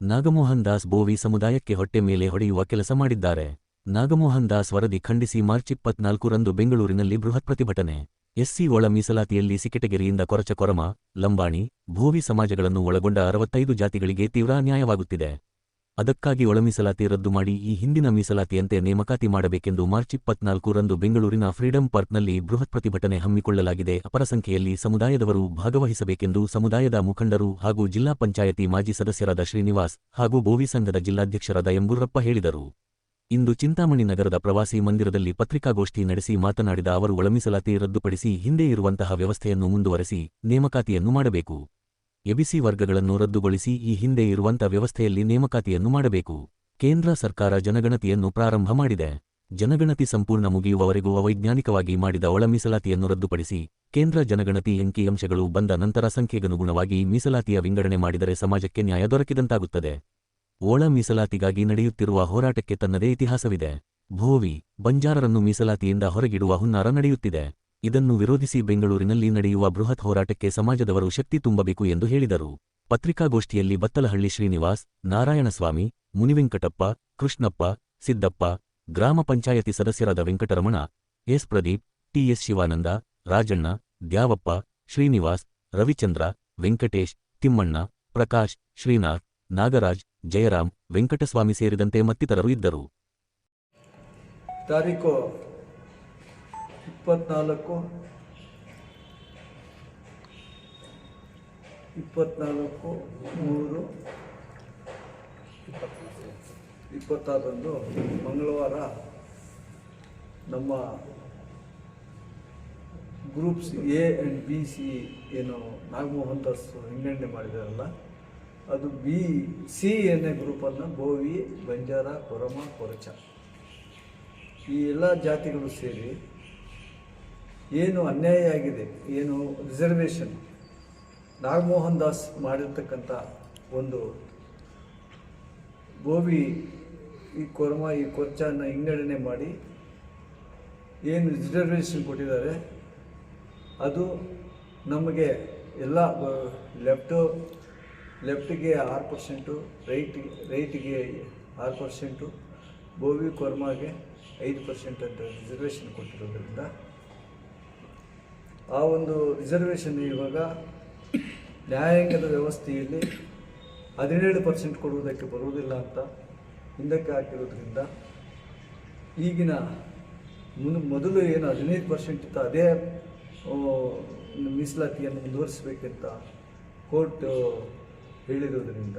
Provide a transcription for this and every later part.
ನಾಗಮೋಹನ್ ದಾಸ್ ಬೋವಿ ಸಮುದಾಯಕ್ಕೆ ಹೊಟ್ಟೆ ಮೇಲೆ ಹೊಡೆಯುವ ಕೆಲಸ ಮಾಡಿದ್ದಾರೆ. ನಾಗಮೋಹನ್ ದಾಸ್ ವರದಿ ಖಂಡಿಸಿ ಮಾರ್ಚ್ 24ರಂದು ಬೆಂಗಳೂರಿನಲ್ಲಿ ಬೃಹತ್ ಪ್ರತಿಭಟನೆ. ಎಸ್ಸಿ ಒಳ ಮೀಸಲಾತಿಯಲ್ಲಿ ಸಿ ಕೆಟಗರಿಯಿಂದ ಕೊರಚ ಕೊರಮ, ಲಂಬಾಣಿ, ಭೋವಿ ಸಮಾಜಗಳನ್ನು ಒಳಗೊಂಡ 65 ಜಾತಿಗಳಿಗೆ ತೀವ್ರ ಅನ್ಯಾಯವಾಗುತ್ತಿದೆ. ಅದಕ್ಕಾಗಿ ಒಳ ಮೀಸಲಾತಿ ರದ್ದು ಮಾಡಿ ಈ ಹಿಂದಿನ ಮೀಸಲಾತಿಯಂತೆ ನೇಮಕಾತಿ ಮಾಡಬೇಕೆಂದು ಮಾರ್ಚ್ 24ರಂದು ಬೆಂಗಳೂರಿನ ಫ್ರೀಡಂ ಪಾರ್ಕ್ನಲ್ಲಿ ಬೃಹತ್ ಪ್ರತಿಭಟನೆ ಹಮ್ಮಿಕೊಳ್ಳಲಾಗಿದೆ. ಅಪರ ಸಂಖ್ಯೆಯಲ್ಲಿ ಸಮುದಾಯದವರು ಭಾಗವಹಿಸಬೇಕೆಂದು ಸಮುದಾಯದ ಮುಖಂಡರು ಹಾಗೂ ಜಿಲ್ಲಾ ಪಂಚಾಯತಿ ಮಾಜಿ ಸದಸ್ಯರಾದ ಶ್ರೀನಿವಾಸ್ ಹಾಗೂ ಬೋವಿ ಸಂಘದ ಜಿಲ್ಲಾಧ್ಯಕ್ಷರಾದ ಎಂಬುರಪ್ಪ ಹೇಳಿದರು. ಇಂದು ಚಿಂತಾಮಣಿ ನಗರದ ಪ್ರವಾಸಿ ಮಂದಿರದಲ್ಲಿ ಪತ್ರಿಕಾಗೋಷ್ಠಿ ನಡೆಸಿ ಮಾತನಾಡಿದ ಅವರು, ಒಳ ಮೀಸಲಾತಿ ರದ್ದುಪಡಿಸಿ ಹಿಂದೆ ಇರುವಂತಹ ವ್ಯವಸ್ಥೆಯನ್ನು ಮುಂದುವರೆಸಿ ನೇಮಕಾತಿಯನ್ನು ಮಾಡಬೇಕು. ಎಬಿಸಿ ವರ್ಗಗಳನ್ನು ರದ್ದುಗೊಳಿಸಿ ಈ ಹಿಂದೆ ಇರುವಂಥ ವ್ಯವಸ್ಥೆಯಲ್ಲಿ ನೇಮಕಾತಿಯನ್ನು ಮಾಡಬೇಕು. ಕೇಂದ್ರ ಸರ್ಕಾರ ಜನಗಣತಿಯನ್ನು ಪ್ರಾರಂಭ ಮಾಡಿದೆ. ಜನಗಣತಿ ಸಂಪೂರ್ಣ ಮುಗಿಯುವವರೆಗೂ ಅವೈಜ್ಞಾನಿಕವಾಗಿ ಮಾಡಿದ ಒಳ ಮೀಸಲಾತಿಯನ್ನು ರದ್ದುಪಡಿಸಿ ಕೇಂದ್ರ ಜನಗಣತಿ ಅಂಕಿಅಂಶಗಳು ಬಂದ ನಂತರ ಸಂಖ್ಯೆಗನುಗುಣವಾಗಿ ಮೀಸಲಾತಿಯ ವಿಂಗಡಣೆ ಮಾಡಿದರೆ ಸಮಾಜಕ್ಕೆ ನ್ಯಾಯ ದೊರಕಿದಂತಾಗುತ್ತದೆ. ಒಳ ಮೀಸಲಾತಿಗಾಗಿ ನಡೆಯುತ್ತಿರುವ ಹೋರಾಟಕ್ಕೆ ತನ್ನದೇ ಇತಿಹಾಸವಿದೆ. ಭೋವಿ, ಬಂಜಾರರನ್ನು ಮೀಸಲಾತಿಯಿಂದ ಹೊರಗಿಡುವ ಹುನ್ನಾರ ನಡೆಯುತ್ತಿದೆ. ಇದನ್ನು ವಿರೋಧಿಸಿ ಬೆಂಗಳೂರಿನಲ್ಲಿ ನಡೆಯುವ ಬೃಹತ್ ಹೋರಾಟಕ್ಕೆ ಸಮಾಜದವರು ಶಕ್ತಿ ತುಂಬಬೇಕು ಎಂದು ಹೇಳಿದರು. ಪತ್ರಿಕಾಗೋಷ್ಠಿಯಲ್ಲಿ ಬತ್ತಲಹಳ್ಳಿ ಶ್ರೀನಿವಾಸ್, ನಾರಾಯಣಸ್ವಾಮಿ, ಮುನಿವೆಂಕಟಪ್ಪ, ಕೃಷ್ಣಪ್ಪ, ಸಿದ್ದಪ್ಪ, ಗ್ರಾಮ ಪಂಚಾಯತಿ ಸದಸ್ಯರಾದ ವೆಂಕಟರಮಣ, ಎಸ್ ಪ್ರದೀಪ್, ಟಿಎಸ್ ಶಿವಾನಂದ, ರಾಜಣ್ಣ, ದ್ಯಾವಪ್ಪ, ಶ್ರೀನಿವಾಸ್, ರವಿಚಂದ್ರ, ವೆಂಕಟೇಶ್, ತಿಮ್ಮಣ್ಣ, ಪ್ರಕಾಶ್, ಶ್ರೀನಾಥ್, ನಾಗರಾಜ್, ಜಯರಾಮ್, ವೆಂಕಟಸ್ವಾಮಿ ಸೇರಿದಂತೆ ಮತ್ತಿತರರು ಇದ್ದರು. ತಾರೀಖು 24/3/26ರಂದು ಮಂಗಳವಾರ ನಮ್ಮ groups A and B C ಏನು ನಾಗಮೋಹನ್ ದಾಸ್ ವಿಂಗಡಣೆ ಮಾಡಿದಾರಲ್ಲ, ಅದು ಬಿ ಸಿ ಎನ್ನೇ ಗ್ರೂಪನ್ನು ಬೋವಿ, ಬಂಜಾರ, ಕೊರಮ, ಕೊರಚ ಈ ಎಲ್ಲ ಜಾತಿಗಳು ಸೇರಿ ಏನು ಅನ್ಯಾಯ ಆಗಿದೆ, ಏನು ರಿಸರ್ವೇಷನ್ ನಾಗಮೋಹನ್ ದಾಸ್ ಮಾಡಿರ್ತಕ್ಕಂಥ ಒಂದು ಬೋವಿ, ಈ ಕೊರಮ, ಈ ಕೊರ್ಚನ ವಿಂಗಡಣೆ ಮಾಡಿ ಏನು ರಿಸರ್ವೇಷನ್ ಕೊಟ್ಟಿದ್ದಾರೆ ಅದು ನಮಗೆ ಎಲ್ಲ ಲೆಫ್ಟಿಗೆ 6%, ರೈಟಿಗೆ 6%, ಬೋವಿ ಕೊರ್ಮಾಗೆ 5% ಅಂತ ರಿಸರ್ವೇಷನ್ ಕೊಟ್ಟಿರೋದ್ರಿಂದ ಆ ಒಂದು ರಿಸರ್ವೇಷನ್ ಇವಾಗ ನ್ಯಾಯಾಂಗದ ವ್ಯವಸ್ಥೆಯಲ್ಲಿ 17% ಕೊಡುವುದಕ್ಕೆ ಬರುವುದಿಲ್ಲ ಅಂತ ಹಿಂದಕ್ಕೆ ಹಾಕಿರೋದ್ರಿಂದ ಈಗಿನ ಮೊದಲು ಏನು 15% ಇತ್ತು ಅದೇ ಮೀಸಲಾತಿಯನ್ನು ಮುಂದುವರಿಸಬೇಕಂತ ಕೋರ್ಟ್ ಹೇಳಿರೋದ್ರಿಂದ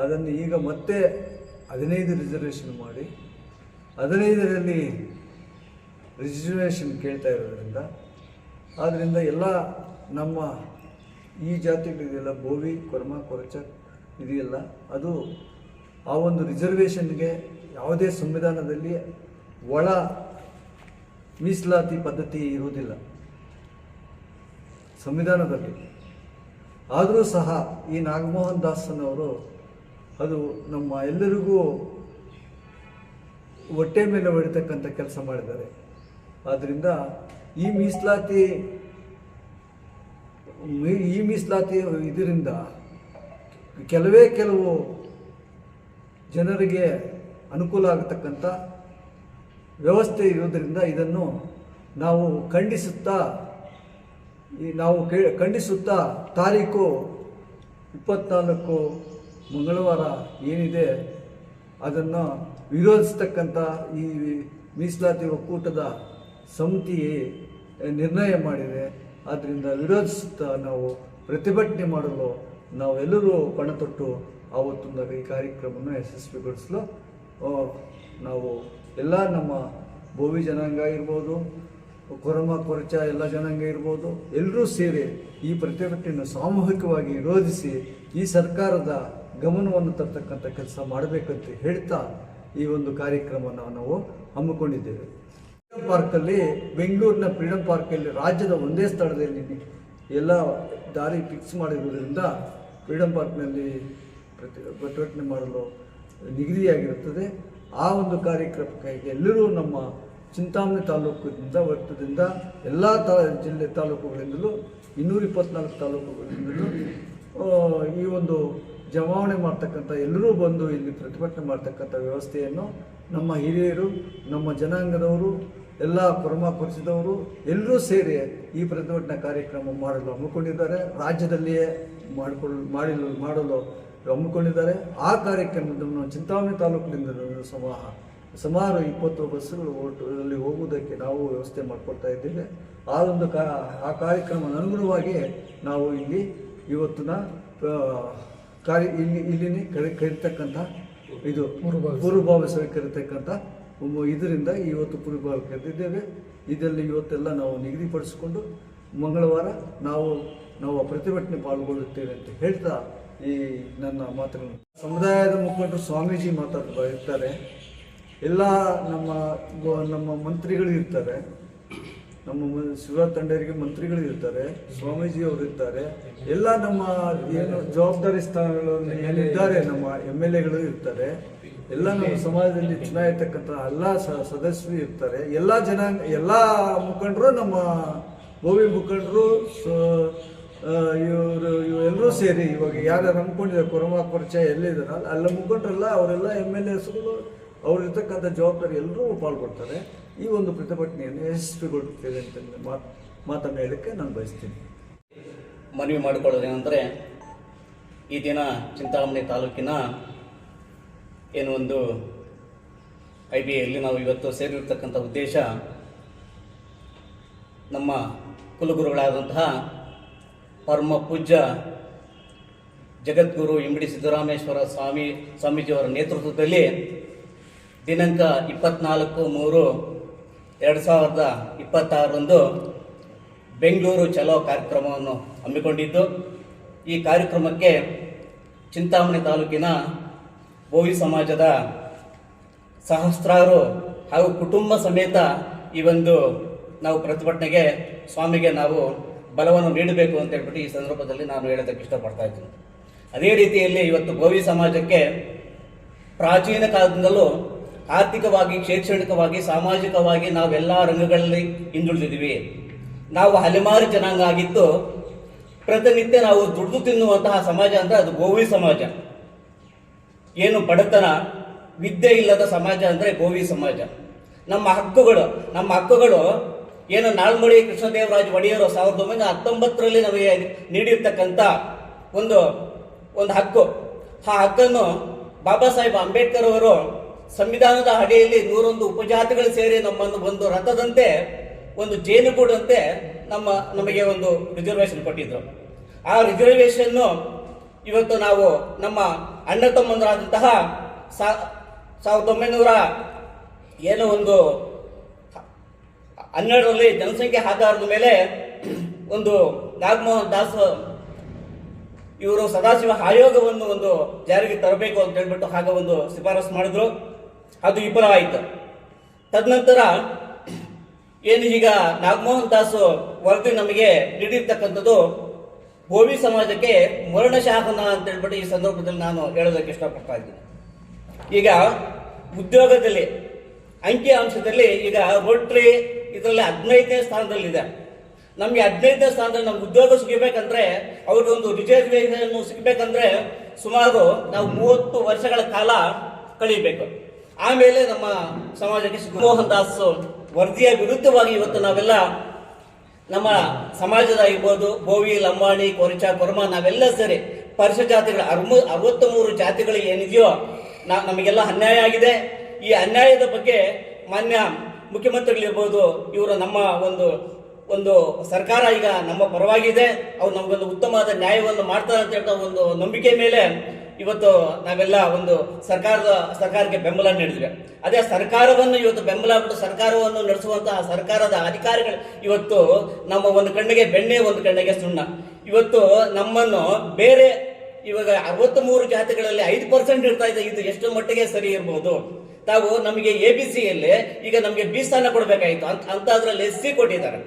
ಅದನ್ನು ಈಗ ಮತ್ತೆ 15 ರಿಸರ್ವೇಷನ್ ಮಾಡಿ 15ರಲ್ಲಿ ರಿಸರ್ವೇಷನ್ ಕೇಳ್ತಾ ಇರೋದ್ರಿಂದ ಆದ್ದರಿಂದ ಎಲ್ಲ ನಮ್ಮ ಈ ಜಾತಿಗಳಿದೆಯಲ್ಲ, ಬೋವಿ, ಕೊರ್ಮ, ಕೊರಚ ಇದೆಯಲ್ಲ, ಅದು ಆ ಒಂದು ರಿಸರ್ವೇಷನ್ಗೆ ಯಾವುದೇ ಸಂವಿಧಾನದಲ್ಲಿ ಒಳ ಮೀಸಲಾತಿ ಪದ್ಧತಿ ಇರುವುದಿಲ್ಲ ಸಂವಿಧಾನದಲ್ಲಿ. ಆದರೂ ಸಹ ಈ ನಾಗಮೋಹನ್ ದಾಸನವರು ಅದು ನಮ್ಮ ಎಲ್ಲರಿಗೂ ಹೊಟ್ಟೆ ಮೇಲೆ ಹೊಡಿತಕ್ಕಂಥ ಕೆಲಸ ಮಾಡಿದ್ದಾರೆ. ಆದ್ದರಿಂದ ಈ ಮೀಸಲಾತಿ ಇದರಿಂದ ಕೆಲವು ಜನರಿಗೆ ಅನುಕೂಲ ಆಗತಕ್ಕಂಥ ವ್ಯವಸ್ಥೆ ಇರೋದರಿಂದ ಇದನ್ನು ನಾವು ಖಂಡಿಸುತ್ತಾ ತಾರೀಕು 24 ಮಂಗಳವಾರ ಏನಿದೆ ಅದನ್ನು ವಿರೋಧಿಸ್ತಕ್ಕಂಥ ಈ ಮೀಸಲಾತಿ ಒಕ್ಕೂಟದ ಸಮಿತಿ ನಿರ್ಣಯ ಮಾಡಿದೆ. ಆದ್ದರಿಂದ ವಿರೋಧಿಸುತ್ತಾ ನಾವು ಪ್ರತಿಭಟನೆ ಮಾಡಲು ನಾವೆಲ್ಲರೂ ಪಣತೊಟ್ಟು ಆವತ್ತೊಂದು ಈ ಕಾರ್ಯಕ್ರಮವನ್ನು ಯಶಸ್ವಿಗೊಳಿಸಲು ನಾವು ಎಲ್ಲ ನಮ್ಮ ಬೋವಿ ಜನಾಂಗ ಇರ್ಬೋದು, ಕೊರಮ, ಕೊರಚ ಎಲ್ಲ ಜನಾಂಗ ಇರ್ಬೋದು, ಎಲ್ಲರೂ ಸೇರಿ ಈ ಪ್ರತಿಭಟನೆಯನ್ನು ಸಾಮೂಹಿಕವಾಗಿ ವಿರೋಧಿಸಿ ಈ ಸರ್ಕಾರದ ಗಮನವನ್ನು ತರ್ತಕ್ಕಂಥ ಕೆಲಸ ಮಾಡಬೇಕಂತ ಹೇಳ್ತಾ ಈ ಒಂದು ಕಾರ್ಯಕ್ರಮವನ್ನು ನಾವು ಹಮ್ಮಿಕೊಂಡಿದ್ದೇವೆ. ಫ್ರೀಡಂ ಪಾರ್ಕಲ್ಲಿ, ಬೆಂಗಳೂರಿನ ಫ್ರೀಡಂ ಪಾರ್ಕಲ್ಲಿ ರಾಜ್ಯದ ಒಂದೇ ಸ್ಥಳದಲ್ಲಿ ಎಲ್ಲ ದಾರಿ ಫಿಕ್ಸ್ ಮಾಡಿರುವುದರಿಂದ ಫ್ರೀಡಂ ಪಾರ್ಕ್ನಲ್ಲಿ ಪ್ರತಿಭಟನೆ ಮಾಡಲು ನಿಗದಿಯಾಗಿರುತ್ತದೆ. ಆ ಒಂದು ಕಾರ್ಯಕ್ರಮಕ್ಕೆ ಎಲ್ಲರೂ ನಮ್ಮ ಚಿಂತಾಮಣಿ ತಾಲೂಕಿನಿಂದ ವರ್ತದಿಂದ ಎಲ್ಲ ಜಿಲ್ಲೆ ತಾಲೂಕುಗಳಿಂದಲೂ 224 ತಾಲೂಕುಗಳಿಂದಲೂ ಈ ಒಂದು ಜಮಾವಣೆ ಮಾಡ್ತಕ್ಕಂಥ ಎಲ್ಲರೂ ಬಂದು ಇಲ್ಲಿ ಪ್ರತಿಭಟನೆ ಮಾಡ್ತಕ್ಕಂಥ ವ್ಯವಸ್ಥೆಯನ್ನು ನಮ್ಮ ಹಿರಿಯರು, ನಮ್ಮ ಜನಾಂಗದವರು, ಎಲ್ಲ ಕುರುಮ ಪರಿಚಿದವರು ಎಲ್ಲರೂ ಸೇರಿ ಈ ಪ್ರತಿಭಟನಾ ಕಾರ್ಯಕ್ರಮ ಮಾಡಲು ಹಮ್ಮಿಕೊಂಡಿದ್ದಾರೆ. ರಾಜ್ಯದಲ್ಲಿಯೇ ಮಾಡಲು ಹಮ್ಮಿಕೊಂಡಿದ್ದಾರೆ. ಆ ಕಾರ್ಯಕ್ರಮವನ್ನು ಚಿಂತಾಮಣಿ ತಾಲೂಕಿನಿಂದ ಸುಮಾರು 20 ಬಸ್ಸುಗಳು ಅಲ್ಲಿ ಹೋಗುವುದಕ್ಕೆ ನಾವು ವ್ಯವಸ್ಥೆ ಮಾಡಿಕೊಡ್ತಾ ಇದ್ದೇವೆ. ಆ ಕಾರ್ಯಕ್ರಮ ಅನುಗುಣವಾಗಿ ನಾವು ಇಲ್ಲಿ ಇವತ್ತಿನ ಇಲ್ಲಿನೇ ಕರೀತಕ್ಕಂಥ ಇದು ಪೂರ್ವಭಾವಿ ಸಭೆ ಕರೀತಕ್ಕಂಥ ಇದರಿಂದ ಇವತ್ತು ಪೂರ್ವಭಾವಿ ಕರೆದಿದ್ದೇವೆ. ಇದರಲ್ಲಿ ಇವತ್ತೆಲ್ಲ ನಾವು ನಿಗದಿಪಡಿಸಿಕೊಂಡು ಮಂಗಳವಾರ ನಾವು ಪ್ರತಿಭಟನೆ ಪಾಲ್ಗೊಳ್ಳುತ್ತೇವೆ ಅಂತ ಹೇಳ್ತಾ ಈ ನನ್ನ ಮಾತುಗಳನ್ನು ಸಮುದಾಯದ ಮುಖಂಡರು ಸ್ವಾಮೀಜಿ ಇರ್ತಾರೆ, ಎಲ್ಲ ನಮ್ಮ ಮಂತ್ರಿಗಳು ಇರ್ತಾರೆ, ನಮ್ಮ ಶಿವರಾಜ್ ತಂಡೇರಿಗೆ ಮಂತ್ರಿಗಳು ಇರ್ತಾರೆ, ಸ್ವಾಮೀಜಿಯವರು ಇರ್ತಾರೆ, ಎಲ್ಲ ನಮ್ಮ ಏನು ಜವಾಬ್ದಾರಿ ಸ್ಥಾನಗಳಲ್ಲಿ ಏನಿದ್ದಾರೆ ನಮ್ಮ MLAಗಳು ಇರ್ತಾರೆ, ಎಲ್ಲ ನಮ್ಮ ಸಮಾಜದಲ್ಲಿ ಚುನಾಯಿತಕ್ಕಂಥ ಎಲ್ಲ ಸದಸ್ಯರು ಇರ್ತಾರೆ, ಎಲ್ಲ ಮುಖಂಡರು, ನಮ್ಮ ಬೋವಿ ಮುಖಂಡರು, ಇವರು ಎಲ್ಲರೂ ಸೇರಿ ಇವಾಗ ಯಾರು ನಂಬ್ಕೊಂಡಿದ್ದಾರೆ ಕುರುಮ ಪರಿಚಯ ಎಲ್ಲಿದ್ದಾರಲ್ಲ ಅಲ್ಲ ಮುಖಂಡರೆಲ್ಲ ಅವರೆಲ್ಲ MLAಸ್ಗಳು ಅವರಿರ್ತಕ್ಕಂಥ ಜವಾಬ್ದಾರಿ ಎಲ್ಲರೂ ಪಾಲ್ಗೊಳ್ತಾರೆ. ಈ ಒಂದು ಪ್ರತಿಭಟನೆಯನ್ನು ಯಶಸ್ವಿಗೊಳ್ಳುತ್ತೇವೆ ಅಂತ ಮಾತನ್ನು ಹೇಳಕ್ಕೆ ನಾನು ಬಯಸ್ತೀನಿ. ಮನವಿ ಮಾಡಿಕೊಳ್ಳೋದೇನೆಂದರೆ, ಈ ದಿನ ಚಿಂತಾಮಣಿ ತಾಲೂಕಿನ ಏನು ಒಂದು IBAಯಲ್ಲಿ ನಾವು ಇವತ್ತು ಸೇರಿರ್ತಕ್ಕಂಥ ಉದ್ದೇಶ, ನಮ್ಮ ಕುಲಗುರುಗಳಾದಂತಹ ಪರಮ ಪೂಜ್ಯ ಜಗದ್ಗುರು ಇಮ್ಮಡಿ ಸಿದ್ದರಾಮೇಶ್ವರ ಸ್ವಾಮೀಜಿಯವರ ನೇತೃತ್ವದಲ್ಲಿ ದಿನಾಂಕ 24/3/2026 ಬೆಂಗಳೂರು ಚಲೋ ಕಾರ್ಯಕ್ರಮವನ್ನು ಹಮ್ಮಿಕೊಂಡಿದ್ದು, ಈ ಕಾರ್ಯಕ್ರಮಕ್ಕೆ ಚಿಂತಾಮಣಿ ತಾಲೂಕಿನ ಬೋವಿ ಸಮಾಜದ ಸಹಸ್ರಾರು ಹಾಗೂ ಕುಟುಂಬ ಸಮೇತ ಈ ಒಂದು ನಾವು ಪ್ರತಿಭಟನೆಗೆ ಸ್ವಾಮಿಗೆ ನಾವು ಬಲವನ್ನು ನೀಡಬೇಕು ಅಂತ ಹೇಳ್ಬಿಟ್ಟು ಈ ಸಂದರ್ಭದಲ್ಲಿ ನಾನು ಹೇಳೋದಕ್ಕೆ ಇಷ್ಟಪಡ್ತಾ ಇದ್ದೀನಿ. ಅದೇ ರೀತಿಯಲ್ಲಿ ಇವತ್ತು ಬೋವಿ ಸಮಾಜಕ್ಕೆ ಪ್ರಾಚೀನ ಕಾಲದಿಂದಲೂ ಆರ್ಥಿಕವಾಗಿ, ಶೈಕ್ಷಣಿಕವಾಗಿ, ಸಾಮಾಜಿಕವಾಗಿ ನಾವೆಲ್ಲ ರಂಗಗಳಲ್ಲಿ ಹಿಂದುಳಿದಿದ್ದೀವಿ. ನಾವು ಅಲೆಮಾರಿ ಜನಾಂಗ ಆಗಿತ್ತು. ಪ್ರತಿನಿತ್ಯ ನಾವು ದುಡಿದು ತಿನ್ನುವಂತಹ ಸಮಾಜ ಅಂದರೆ ಅದು ಗೋವಿ ಸಮಾಜ. ಏನು ಬಡತನ, ವಿದ್ಯೆ ಇಲ್ಲದ ಸಮಾಜ ಅಂದರೆ ಗೋವಿ ಸಮಾಜ. ನಮ್ಮ ಹಕ್ಕುಗಳು ಏನು ನಾಲ್ಮಡಿ ಕೃಷ್ಣದೇವರಾಜ ಒಡೆಯರು 1919ರಲ್ಲಿ ನಮಗೆ ನೀಡಿರ್ತಕ್ಕಂಥ ಒಂದು ಹಕ್ಕು. ಆ ಹಕ್ಕನ್ನು ಬಾಬಾ ಸಾಹೇಬ್ ಅಂಬೇಡ್ಕರ್ ಅವರು ಸಂವಿಧಾನದ ಅಡಿಯಲ್ಲಿ 101 ಉಪಜಾತಿಗಳು ಸೇರಿ ನಮ್ಮನ್ನು ಒಂದು ರಥದಂತೆ, ಒಂದು ಜೇನುಗೂಡಂತೆ ನಮಗೆ ಒಂದು ರಿಸರ್ವೇಶನ್ ಕೊಟ್ಟಿದ್ರು. ಆ ರಿಸರ್ವೇಶನ್ನು ಇವತ್ತು ನಾವು ನಮ್ಮ ಅಣ್ಣ ತಮ್ಮಂದರಾದಂತಹ 1912ರಲ್ಲಿ ಜನಸಂಖ್ಯೆ ಆಧಾರದ ಮೇಲೆ ಒಂದು ನಾಗಮೋಹನ್ ದಾಸ್ ಇವರು ಸದಾಶಿವ ಆಯೋಗವನ್ನು ಒಂದು ಜಾರಿಗೆ ತರಬೇಕು ಅಂತ ಹೇಳ್ಬಿಟ್ಟು ಆಗ ಒಂದು ಶಿಫಾರಸು ಮಾಡಿದ್ರು. ಅದು ವಿಫಲವಾಯಿತು. ತದನಂತರ ಏನು ಈಗ ನಾಗಮೋಹನ್ ದಾಸ್ ವರದಿ ನಮಗೆ ನೀಡಿರ್ತಕ್ಕಂಥದ್ದು ಬೋವಿ ಸಮಾಜಕ್ಕೆ ಮರಣ ಶಾಸನ ಅಂತ ಹೇಳ್ಬಿಟ್ಟು ಈ ಸಂದರ್ಭದಲ್ಲಿ ನಾನು ಹೇಳೋದಕ್ಕೆ ಇಷ್ಟಪಡ್ತಾ ಇದ್ದೀನಿ. ಈಗ ಉದ್ಯೋಗದಲ್ಲಿ ಅಂಕಿ ಅಂಶದಲ್ಲಿ ಈಗ ರೋಟ್ರಿ ಇದರಲ್ಲಿ 15ನೇ ಸ್ಥಾನದಲ್ಲಿದೆ. ನಮಗೆ 15ನೇ ಸ್ಥಾನದಲ್ಲಿ ನಮ್ಗೆ ಉದ್ಯೋಗ ಸಿಗಬೇಕಂದ್ರೆ, ಅವ್ರಿಗೊಂದು ರಿಸರ್ವೇಶನ್ ಸಿಗಬೇಕಂದ್ರೆ ಸುಮಾರು ನಾವು 30 ವರ್ಷಗಳ ಕಾಲ ಕಳೀಬೇಕು. ಆಮೇಲೆ ನಮ್ಮ ಸಮಾಜಕ್ಕೆ ಮೋಹನ್ ದಾಸ್ ವರದಿಯ ವಿರುದ್ಧವಾಗಿ ಇವತ್ತು ನಾವೆಲ್ಲ ನಮ್ಮ ಸಮಾಜದ ಇರ್ಬೋದು, ಬೋವಿ, ಲಂಬಾಣಿ, ಕೊರಿಚ, ಕೊರ್ಮ ನಾವೆಲ್ಲ ಸೇರಿ ಪರಿಶಿಷ್ಟ ಜಾತಿಗಳ 63 ಜಾತಿಗಳು ಏನಿದೆಯೋ ನಮಗೆಲ್ಲ ಅನ್ಯಾಯ ಆಗಿದೆ. ಈ ಅನ್ಯಾಯದ ಬಗ್ಗೆ ಮಾನ್ಯ ಮುಖ್ಯಮಂತ್ರಿಗಳಿರ್ಬೋದು, ಇವರು ನಮ್ಮ ಒಂದು ಸರ್ಕಾರ ಈಗ ನಮ್ಮ ಪರವಾಗಿದೆ, ಅವ್ರು ನಮಗೊಂದು ಉತ್ತಮವಾದ ನ್ಯಾಯವನ್ನು ಮಾಡ್ತಾರೆ ಅಂತ ಹೇಳ್ತಾ ಒಂದು ನಂಬಿಕೆ ಮೇಲೆ ಇವತ್ತು ನಾವೆಲ್ಲ ಒಂದು ಸರ್ಕಾರಕ್ಕೆ ಬೆಂಬಲ ನೀಡಿದ್ವಿ. ಅದೇ ಸರ್ಕಾರವನ್ನು ಇವತ್ತು ಬೆಂಬಲ ಬಿಟ್ಟು ಸರ್ಕಾರವನ್ನು ನಡೆಸುವಂತಹ ಸರ್ಕಾರದ ಅಧಿಕಾರಿಗಳು ಇವತ್ತು ನಮ್ಮ ಒಂದು ಕಣ್ಣಿಗೆ ಬೆಣ್ಣೆ, ಒಂದು ಕಣ್ಣಿಗೆ ಸುಣ್ಣ. ಇವತ್ತು ನಮ್ಮನ್ನು ಬೇರೆ ಇವಾಗ 63 ಜಾತಿಗಳಲ್ಲಿ 5% ಇರ್ತಾ ಇದೆ. ಇದು ಎಷ್ಟು ಮಟ್ಟಿಗೆ ಸರಿ ಇರಬಹುದು? ತಾವು ನಮಗೆ ABCಯಲ್ಲಿ ಈಗ ನಮಗೆ B ಸ್ಥಾನ ಕೊಡಬೇಕಾಯಿತು ಅಂತ ಅದ್ರಲ್ಲಿ SC ಕೊಟ್ಟಿದ್ದಾರೆ.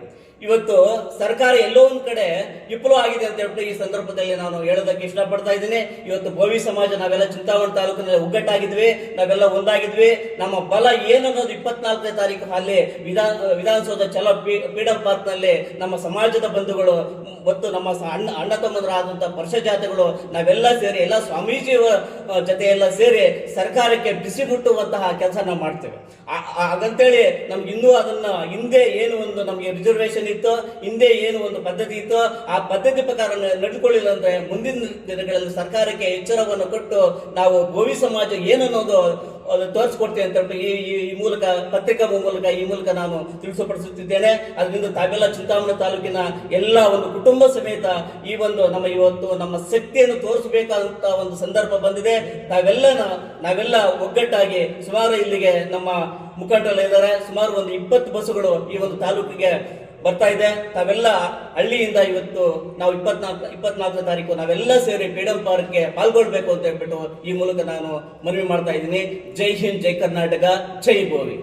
ಇವತ್ತು ಸರ್ಕಾರ ಎಲ್ಲೋ ಒಂದ್ ಕಡೆ ವಿಫಲ ಆಗಿದೆ ಅಂತ ಹೇಳ್ಬಿಟ್ಟು ಈ ಸಂದರ್ಭದಲ್ಲಿ ನಾನು ಹೇಳೋದಕ್ಕೆ ಇಷ್ಟಪಡ್ತಾ ಇದ್ದೀನಿ. ಇವತ್ತು ಬೋವಿ ಸಮಾಜ ನಾವೆಲ್ಲ ಚಿಂತಾಮಣಿ ತಾಲೂಕಿನಲ್ಲಿ ಒಗ್ಗಟ್ಟಾಗಿದ್ವಿ, ನಾವೆಲ್ಲ ಒಂದಾಗಿದ್ವಿ. ನಮ್ಮ ಬಲ ಏನನ್ನೋದು 24ನೇ ತಾರೀಕು ಅಲ್ಲಿ ವಿಧಾನಸೌಧ ಚಲೋ ಫ್ರೀಡಂ ಪಾರ್ಕ್ ನಲ್ಲಿ ನಮ್ಮ ಸಮಾಜದ ಬಂಧುಗಳು ಮತ್ತು ನಮ್ಮ ಅಣ್ಣ ತಮ್ಮಂದರಾದಂತಹ ಪರ್ಷ ಜಾತಿಗಳು ನಾವೆಲ್ಲ ಸೇರಿ ಎಲ್ಲ ಸ್ವಾಮೀಜಿ ಜೊತೆ ಎಲ್ಲ ಸೇರಿ ಸರ್ಕಾರಕ್ಕೆ ಬಿಸಿ ಮುಟ್ಟುವಂತಹ ಕೆಲಸ ನಾವು ಮಾಡ್ತೇವೆ. ಹಾಗಂತೇಳಿ ನಮ್ಗೆ ಇನ್ನೂ ಅದನ್ನ ಹಿಂದೆ ಏನು ಒಂದು ನಮ್ಗೆ ರಿಸರ್ವೇಶನ್ ಇತ್ತು, ಹಿಂದೆ ಏನು ಒಂದು ಪದ್ಧತಿ ಇತ್ತು, ಆ ಪದ್ಧತಿ ಪ್ರಕಾರ ನಡೆದುಕೊಳ್ಳಿಲ್ಲ ಅಂದ್ರೆ ಮುಂದಿನ ದಿನಗಳಲ್ಲಿ ಸರ್ಕಾರಕ್ಕೆ ಎಚ್ಚರವನ್ನು ಕೊಟ್ಟು ನಾವು ಗೋವಿ ಸಮಾಜ ಏನನ್ನೋದು ತೋರಿಸ್ಕೊಡ್ತೇವೆ ಅಂತ ಹೇಳ್ಬಿಟ್ಟು ಈ ಮೂಲಕ ಪತ್ರಿಕಾ ಮೂಲಕ ನಾನು ತಿಳಿಸಪಡಿಸುತ್ತಿದ್ದೇನೆ. ಅದರಿಂದ ತಾವೆಲ್ಲ ಚಿಂತಾಮಣಿ ತಾಲೂಕಿನ ಎಲ್ಲ ಒಂದು ಕುಟುಂಬ ಸಮೇತ ಈ ಒಂದು ಇವತ್ತು ನಮ್ಮ ಶಕ್ತಿಯನ್ನು ತೋರಿಸಬೇಕಾದಂತ ಒಂದು ಸಂದರ್ಭ ಬಂದಿದೆ. ನಾವೆಲ್ಲ ಒಗ್ಗಟ್ಟಾಗಿ ಸುಮಾರು ಇಲ್ಲಿಗೆ ನಮ್ಮ ಮುಖಂಡರು ಇದ್ದಾರೆ, ಸುಮಾರು ಒಂದು 20 ಬಸ್ಸುಗಳು ಈ ಒಂದು ತಾಲೂಕಿಗೆ ಬರ್ತಾ ಇದೆ. ತಾವೆಲ್ಲ ಹಳ್ಳಿಯಿಂದ ಇವತ್ತು ನಾವು 24ನೇ ತಾರೀಕು ನಾವೆಲ್ಲ ಸೇರಿ ಫ್ರೀಡಂ ಪಾರ್ಕ್ಗೆ ಪಾಲ್ಗೊಳ್ಬೇಕು ಅಂತ ಹೇಳ್ಬಿಟ್ಟು ಈ ಮೂಲಕ ನಾನು ಮನವಿ ಮಾಡ್ತಾ ಇದ್ದೀನಿ. ಜೈ ಹಿಂದ್, ಜೈ ಕರ್ನಾಟಕ, ಜೈ ಬೋವಿ.